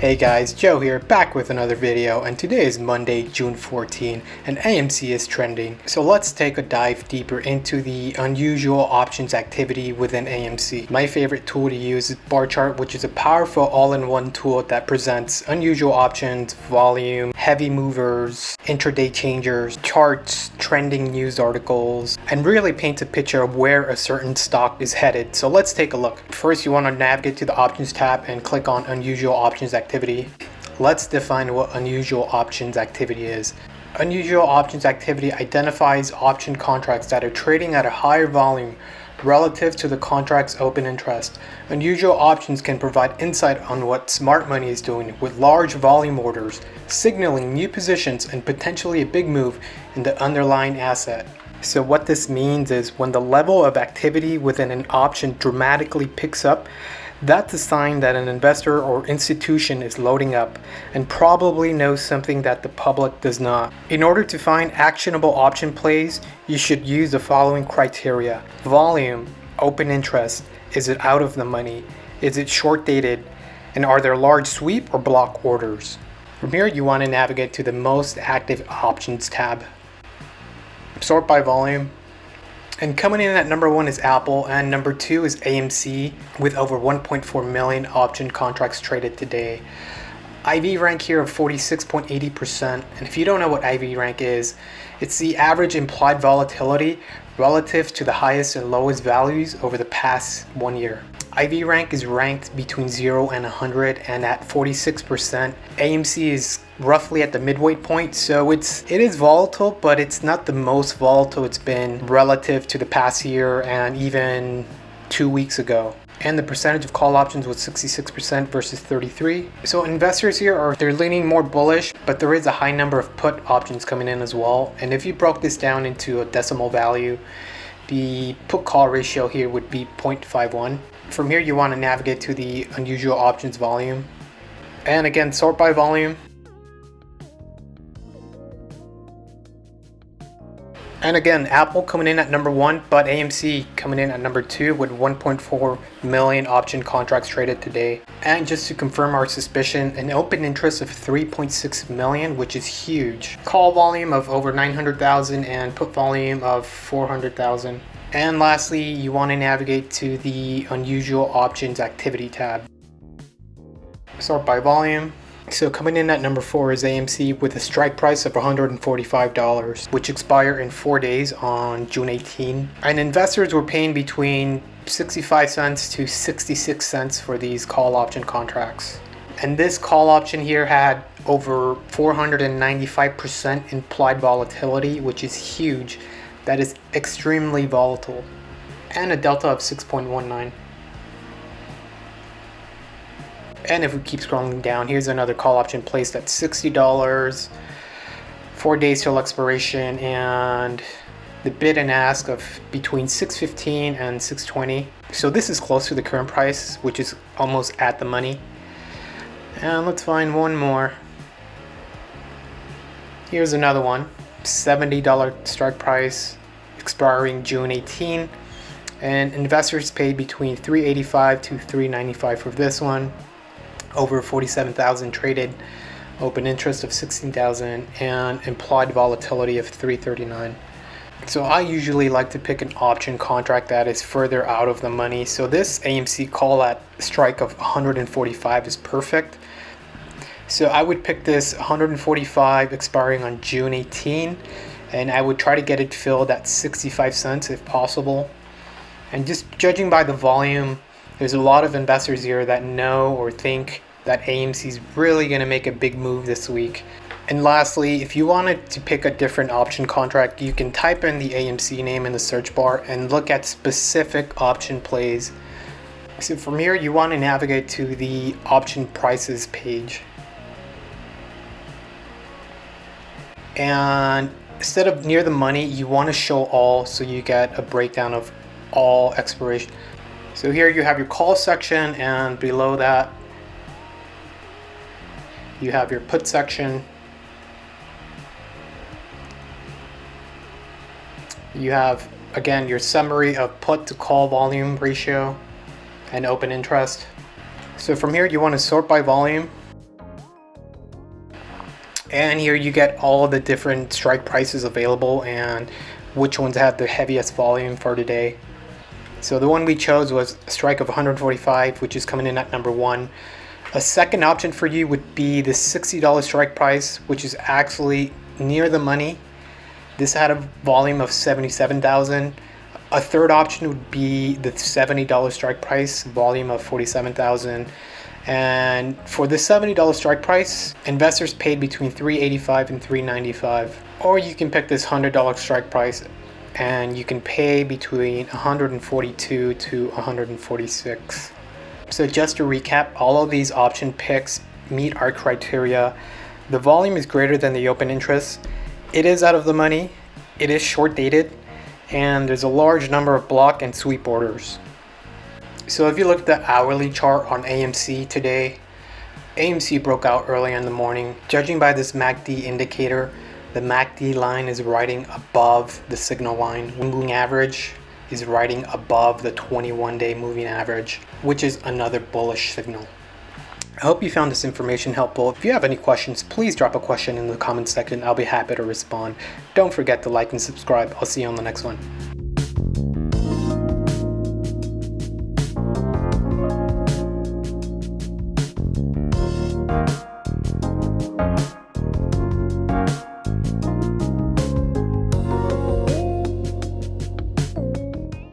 Hey guys, Joe here, back with another video, and today is Monday, June 14, and AMC is trending. So let's take a dive deeper into the unusual options activity within AMC. My favorite tool to use is Barchart, which is a powerful all-in-one tool that presents unusual options, volume, heavy movers, intraday changers, charts, trending news articles, and really paints a picture of where a certain stock is headed. So let's take a look. First, you want to navigate to the options tab and click on unusual options activity. Let's define what unusual options activity is. Unusual options activity identifies option contracts that are trading at a higher volume relative to the contract's open interest. Unusual options can provide insight on what smart money is doing with large volume orders, signaling new positions and potentially a big move in the underlying asset. So what this means is when the level of activity within an option dramatically picks up, that's a sign that an investor or institution is loading up and probably knows something that the public does not. In order to find actionable option plays, you should use the following criteria: volume, open interest, is it out of the money, is it short dated, and are there large sweep or block orders. From here, you want to navigate to the most active options tab. Sort by volume. And coming in at number 1 is Apple, and number 2 is AMC with over 1.4 million option contracts traded today. IV rank here of 46.80%, and if you don't know what IV rank is, it's the average implied volatility relative to the highest and lowest values over the past 1 year. IV rank is ranked between 0 and 100, and at 46%, AMC is roughly at the midway point, so it is volatile, but it's not the most volatile it's been relative to the past year and even 2 weeks ago. And the percentage of call options was 66% versus 33%. So investors here they're leaning more bullish, but there is a high number of put options coming in as well. And if you broke this down into a decimal value, the put call ratio here would be 0.51. From here, you want to navigate to the unusual options volume. And again, sort by volume. And again, Apple coming in at number 1, but AMC coming in at number 2 with 1.4 million option contracts traded today. And just to confirm our suspicion, an open interest of 3.6 million, which is huge. Call volume of over 900,000 and put volume of 400,000. And lastly, you want to navigate to the unusual options activity tab. Sort by volume. So coming in at number 4 is AMC with a strike price of $145, which expire in 4 days on June 18. And investors were paying between 65 cents to 66 cents for these call option contracts. And this call option here had over 495% implied volatility, which is huge. That is extremely volatile, and a delta of 6.19. And if we keep scrolling down, here's another call option placed at $60, 4 days till expiration, and the bid and ask of between $615 and $620. So this is close to the current price, which is almost at the money. And let's find one more. Here's another one. $70 strike price, expiring June 18, and investors paid between $385 to $395 for this one. Over 47,000 traded, open interest of 16,000, and implied volatility of 339. So I usually like to pick an option contract that is further out of the money. So this AMC call at strike of 145 is perfect. So I would pick this 145 expiring on June 18, and I would try to get it filled at 65 cents if possible. And just judging by the volume, there's a lot of investors here that know or think that AMC is really going to make a big move this week. And lastly, if you wanted to pick a different option contract, you can type in the AMC name in the search bar and look at specific option plays. So from here, you want to navigate to the option prices page. And instead of near the money, you want to show all, so you get a breakdown of all expiration. So here you have your call section, and below that you have your put section. You have again your summary of put to call volume ratio and open interest. So from here you want to sort by volume. And here you get all the different strike prices available and which ones have the heaviest volume for today. So the one we chose was a strike of 145, which is coming in at number 1. A second option for you would be the $60 strike price, which is actually near the money. This had a volume of 77,000. A third option would be the $70 strike price, volume of 47,000. And for the $70 strike price, investors paid between $385 and $395. Or you can pick this $100 strike price and you can pay between $142 to $146. So just to recap, all of these option picks meet our criteria. The volume is greater than the open interest. It is out of the money. It is short dated. And there's a large number of block and sweep orders. So if you look at the hourly chart on AMC today, AMC broke out early in the morning. Judging by this MACD indicator, the MACD line is riding above the signal line. Moving average is riding above the 21-day moving average, which is another bullish signal. I hope you found this information helpful. If you have any questions, please drop a question in the comment section. I'll be happy to respond. Don't forget to like and subscribe. I'll see you on the next one.